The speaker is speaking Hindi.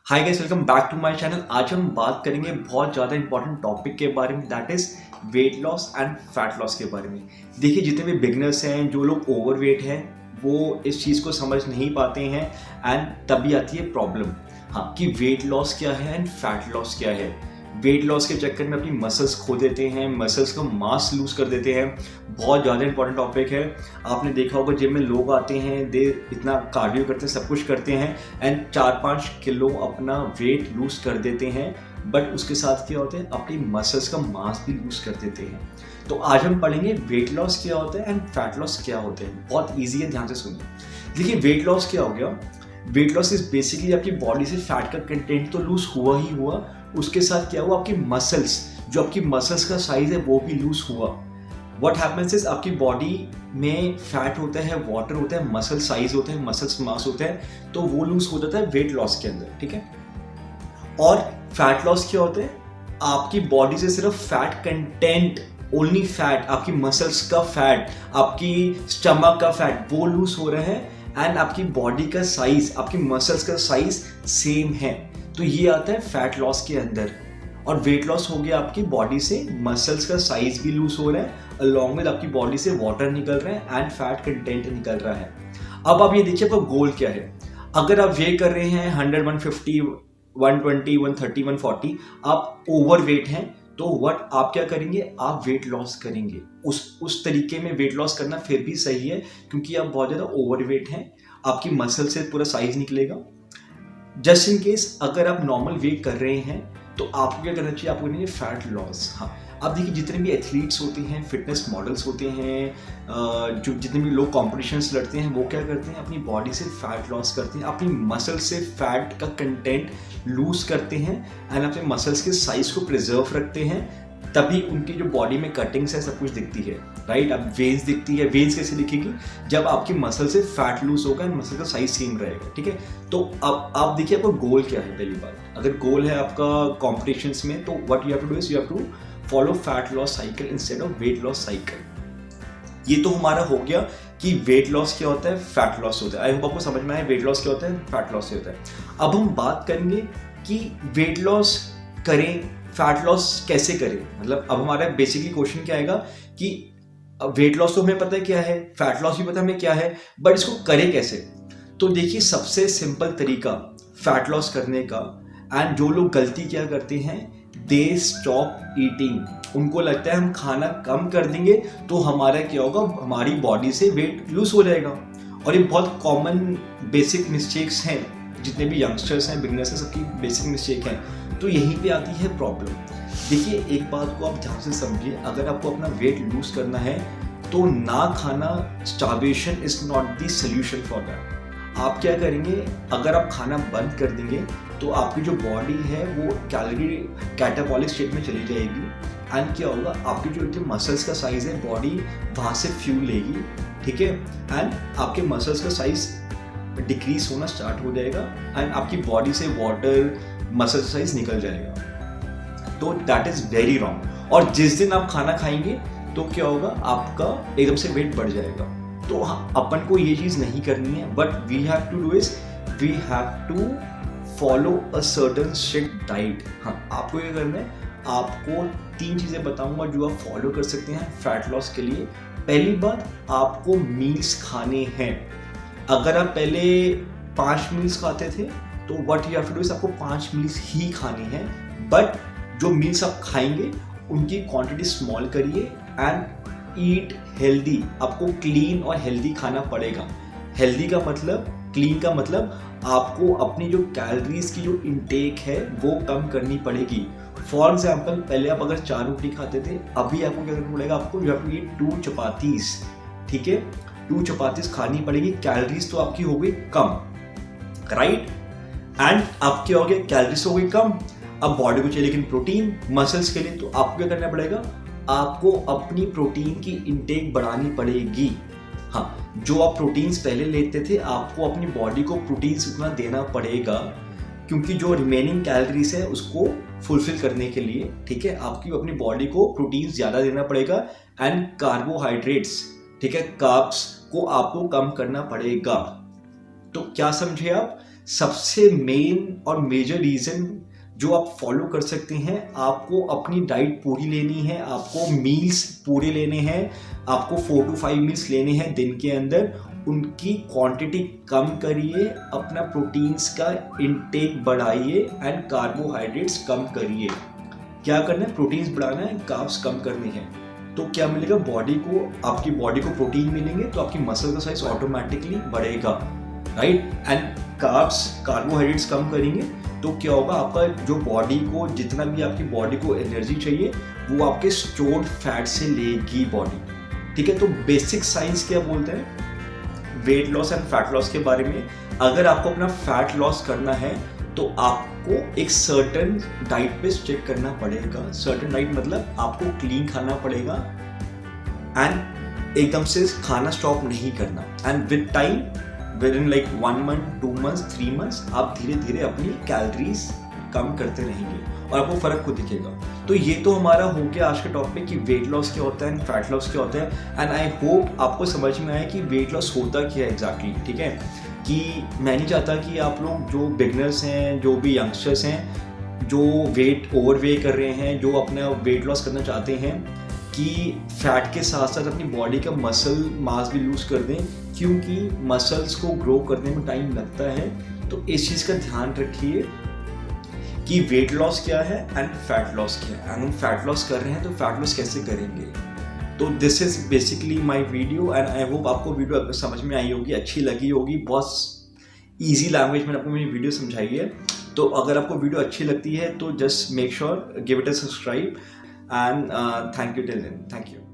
Hi guys, welcome back to my channel. आज हम बात करेंगे बहुत ज़्यादा इंपॉर्टेंट टॉपिक के बारे में, that is weight loss and fat loss के बारे में। देखिए, जितने भी बिगनर्स हैं, जो लोग ओवरवेट हैं, वो इस चीज़ को समझ नहीं पाते हैं एंड तभी आती है प्रॉब्लम। हाँ, कि वेट लॉस क्या है एंड फैट लॉस क्या है। वेट लॉस के चक्कर में अपनी मसल्स खो देते हैं, मसल्स का मास लूज कर देते हैं। बहुत ज़्यादा इंपॉर्टेंट टॉपिक है। आपने देखा होगा जिम में लोग आते हैं, दे इतना कार्डियो करते हैं, सब कुछ करते हैं एंड 4-5 किलो अपना वेट लूज कर देते हैं, बट उसके साथ क्या होता है, अपनी मसल्स का मास भी लूज कर देते हैं। तो आज हम पढ़ेंगे वेट लॉस क्या होता है एंड फैट लॉस क्या होते हैं। बहुत ईजी है, ध्यान से सुनिए। देखिए, वेट लॉस क्या हो गया। वेट लॉस इज बेसिकली आपकी बॉडी से फैट का कंटेंट तो लूज हुआ ही हुआ, उसके साथ क्या हुआ, आपकी मसल्स, जो आपकी मसल्स का साइज है वो भी लूज हुआ। व्हाट हैपेंस इज, आपकी बॉडी में फैट होता है, वाटर होता है, मसल साइज होता है, मसल्स मास होता है, तो वो लूज हो जाता है वेट लॉस के अंदर, ठीक है। और फैट लॉस क्या होता है, आपकी बॉडी से सिर्फ फैट कंटेंट, ओनली फैट, आपकी मसल्स का फैट, आपकी स्टमक का फैट वो लूज हो रहा है एंड आपकी बॉडी का साइज, आपकी मसल्स का साइज सेम है। तो ये आता है फैट लॉस के अंदर। और वेट लॉस हो गया, आपकी बॉडी से मसल्स का साइज भी लूज हो रहा है, अलॉन्ग विद आपकी बॉडी से वाटर निकल रहा है एंड फैट कंटेंट निकल रहा है। अब आप ये देखिए, आपका गोल क्या है। अगर आप वेट कर रहे हैं 100, 150, 120, 130, 140, आप ओवर वेट हैं, तो व्हाट आप क्या करेंगे, आप वेट लॉस करेंगे। उस तरीके में वेट लॉस करना फिर भी सही है, क्योंकि आप बहुत ज़्यादा ओवर वेट हैं, आपकी मसल से पूरा साइज निकलेगा। जस्ट इन केस अगर आप नॉर्मल वेट कर रहे हैं, तो आपको क्या करना चाहिए, आपको करना चाहिए फैट लॉस। हाँ, अब देखिए, जितने भी एथलीट्स होते हैं, फिटनेस मॉडल्स होते हैं, जो जितने भी लोग कॉम्पिटिशन्स लड़ते हैं, वो क्या करते हैं, अपनी बॉडी से फैट लॉस करते हैं, अपनी मसल से फैट का कंटेंट लूज करते हैं एंड अपने मसल्स के साइज को प्रिजर्व रखते हैं। तभी उनकी जो बॉडी में कटिंग्स है, सब कुछ दिखती है, राइट। अब वेन्स दिखती है। वेन्स कैसे दिखेगी, जब आपकी मसल से फैट लूज होगा एंड मसल का साइज सेम रहेगा, ठीक है। तो अब आप देखिए, आपका गोल क्या है। पहली बात, अगर गोल है आपका कॉम्पिटिशन्स में, तो what you have to do is you have to follow fat loss cycle instead of weight loss cycle. ये तो हमारा हो गया कि वेट लॉस क्या होता है, फैट लॉस होता है। आई होप आपको समझ में आया वेट लॉस क्या होता है, फैट लॉस क्या होता है। अब हम बात करेंगे कि वेट लॉस करें, फैट लॉस कैसे करें। मतलब अब हमारा बेसिकली क्वेश्चन क्या आएगा कि वेट लॉस तो हमें पता है क्या है, फैट लॉस भी पता है हमें क्या है, बट इसको करें कैसे। तो देखिए, सबसे सिंपल तरीका फैट लॉस करने का, एंड जो लोग गलती क्या करते हैं, दे स्टॉप ईटिंग। उनको लगता है हम खाना कम कर देंगे तो हमारा क्या होगा, हमारी बॉडी से वेट लूज हो जाएगा। और ये बहुत कॉमन बेसिक मिस्टेक्स हैं, जितने भी यंगस्टर्स हैं, बिगनर्स हैं, सबकी बेसिक मिस्टेक हैं। तो यहीं पे आती है प्रॉब्लम। देखिए, एक बात को आप ध्यान से समझिए, अगर आपको अपना वेट लूज करना है, तो ना खाना, starvation is not the solution for that. आप क्या करेंगे, अगर आप खाना बंद कर देंगे, तो आपकी जो बॉडी है वो कैटाबॉलिक स्टेट में चली जाएगी एंड क्या होगा, आपकी जो मसल्स का साइज है, बॉडी वहाँ से फ्यूल लेगी, ठीक है, एंड आपके मसल्स का साइज डिक्रीज होना स्टार्ट हो जाएगा एंड आपकी बॉडी से वाटर, मसल साइज निकल जाएगा। तो दैट इज वेरी रॉन्ग। और जिस दिन आप खाना खाएंगे, तो क्या होगा, आपका एकदम से वेट बढ़ जाएगा। तो हाँ, अपन को ये चीज़ नहीं करनी है, but we have to do is we have to follow a certain strict diet. हाँ, आपको क्या करना है, आपको 3 चीज़ें बताऊंगा जो आप फॉलो कर सकते हैं फैट लॉस के लिए। पहली बात, आपको मील्स खाने हैं। अगर आप पहले 5 मील्स खाते थे, तो what you have to do is आपको 5 मील्स ही खाने हैं, बट जो मील्स आप खाएंगे उनकी क्वांटिटी स्मॉल करिए एंड ईट हेल्दी। आपको क्लीन और हेल्दी खाना पड़ेगा। हेल्दी का मतलब, क्लीन का मतलब, आपको अपनी जो कैलोरीज की जो इंटेक है वो कम करनी पड़ेगी। फॉर एग्जाम्पल, पहले आप अगर 4 रोटी खाते थे, अभी आपको क्या करना पड़ेगा, आपको you have to eat 2 chapatis, ठीक है। 2 चपातीस खानी पड़ेगी। कैलोरीज तो आपकी हो गई कम, राइट, एंड अब क्या हो गया, कैलोरीज हो गई कम। अब बॉडी को चाहिए लेकिन प्रोटीन, मसल्स के लिए, तो आपको क्या करना पड़ेगा, आपको अपनी प्रोटीन की इंटेक बढ़ानी पड़ेगी। हाँ, जो आप प्रोटीन्स पहले लेते थे, आपको अपनी बॉडी को प्रोटीन्स उतना देना पड़ेगा, क्योंकि जो रिमेनिंग कैलोरीज है उसको फुलफिल करने के लिए, ठीक है, आपकी अपनी बॉडी को प्रोटीन्स ज़्यादा देना पड़ेगा एंड कार्बोहाइड्रेट्स, ठीक है, कार्ब्स को आपको कम करना पड़ेगा। तो क्या समझे आप, सबसे मेन और मेजर रीज़न जो आप फॉलो कर सकते हैं, आपको अपनी डाइट पूरी लेनी है, आपको मील्स पूरे लेने हैं, आपको 4 to 5 मील्स लेने हैं दिन के अंदर। उनकी क्वांटिटी कम करिए, अपना प्रोटीन्स का इनटेक बढ़ाइए एंड कार्बोहाइड्रेट्स कम करिए। क्या करना है? प्रोटीन्स बढ़ाना है, कार्ब्स कम करने हैं। तो क्या मिलेगा बॉडी को? आपकी बॉडी को प्रोटीन मिलेंगे तो आपकी मसल का साइज ऑटोमेटिकली बढ़ेगा, राइट। एंड कार्ब्स, कार्बोहाइड्रेट्स कम करेंगे तो क्या होगा? आपका जो बॉडी को, जितना भी आपकी बॉडी को एनर्जी चाहिए वो आपके स्टोर्ड फैट से लेगी बॉडी, ठीक है। तो बेसिक साइंस क्या बोलते हैं weight loss and fat loss के बारे में? अगर आपको अपना फैट लॉस करना है तो आपको एक सर्टेन डाइट पे स्टिक करना पड़ेगा। सर्टेन डाइट मतलब आपको क्लीन खाना पड़ेगा एंड एकदम से खाना स्टॉप नहीं करना। And with time, with in like 1 month, 2 months, 3 months, आप धीरे धीरे अपनी कैलोरीज कम करते रहेंगे और आपको फर्क खुद दिखेगा। तो ये तो हमारा हो गया आज का टॉपिक कि वेट लॉस क्या होता है एंड फैट लॉस क्या होता है। एंड आई होप आपको समझ में आया कि वेट लॉस होता क्या है एग्जैक्टली, ठीक है। कि मैं नहीं चाहता कि आप लोग जो बिगनर्स हैं, जो भी यंगस्टर्स हैं, जो वेट ओवरवे कर रहे हैं, जो अपना वेट लॉस करना चाहते हैं, कि फैट के साथ साथ अपनी बॉडी का मसल मास भी लूज कर दें, क्योंकि मसल्स को ग्रो करने में टाइम लगता है। तो इस चीज़ का ध्यान रखिए कि वेट लॉस क्या है एंड फैट लॉस क्या है। एंड हम फैट लॉस कर रहे हैं तो फैट लॉस कैसे करेंगे। तो this is basically my video and I hope आपको वीडियो समझ में आई होगी, अच्छी लगी होगी। बहुत ईजी लैंग्वेज में आपको मेरी वीडियो समझाई है। तो अगर आपको वीडियो अच्छी लगती है तो just make sure give it a subscribe and thank you till then, thank you.